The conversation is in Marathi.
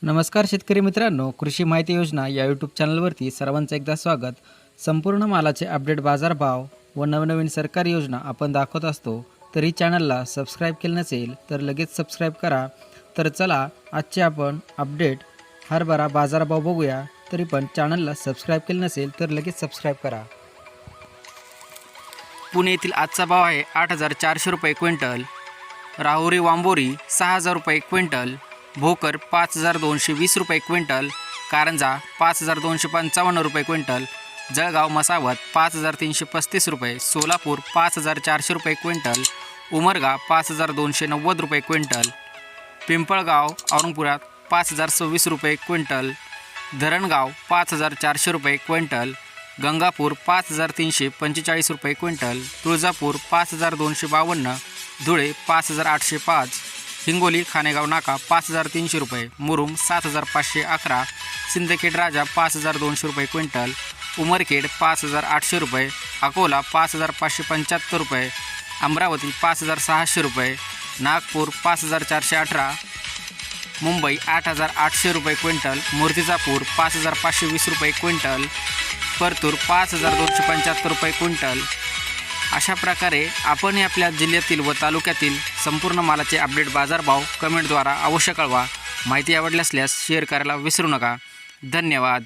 नमस्कार शेतकरी मित्रांनो, कृषी माहिती योजना या यूट्यूब चॅनलवरती सर्वांचं एकदा स्वागत। संपूर्ण मालाचे अपडेट, बाजारभाव व नवनवीन सरकारी योजना आपण दाखवत असतो। तरी चॅनलला सबस्क्राईब केलं नसेल तर लगेच सबस्क्राईब करा। तर चला आजचे आपण अपडेट हरभरा बाजारभाव बघूया। तरी पण चॅनलला सबस्क्राईब केलं नसेल तर लगेच सबस्क्राईब करा। पुणे येथील आजचा भाव आहे 8,400 रुपये क्विंटल। राहुरी वांबोरी 6,000 रुपये क्विंटल। भोकर 5,220 रुपये क्विंटल। कारंजा 5,255 रुपये क्विंटल। जळगाव मसावत 5,335 रुपये। सोलापूर 5,400 रुपये क्विंटल। उमरगा 5,290 रुपये क्विंटल। पिंपळगाव औरंगपुरात 5,026 रुपये क्विंटल। धरणगाव 5,400 रुपये क्विंटल। गंगापूर 5,345 रुपये क्विंटल। तुळजापूर 5,252। धुळे 5,805। हिंगोली खानेगाव नाका 5,300 रुपये। मुरुम 7,511। सिंदखेड राजा 5,200 रुपये क्विंटल। उमरखेड 5,800 रुपये। अकोला 5,575 रुपये। अमरावती 5,600 रुपये। नागपूर 5,418। मुंबई 8,800 रुपये क्विंटल। मूर्तिजापूर 5,520 रुपये क्विंटल। परतूर 5,275 रुपये क्विंटल। अशा प्रकारे आपण आपल्या जिल्ह्यातील व तालुक्यातील संपूर्ण मालाचे अपडेट, बाजारभाव कमेंटद्वारा अवश्य कळवा। माहिती आवडल्यास शेअर करायला विसरू नका। धन्यवाद।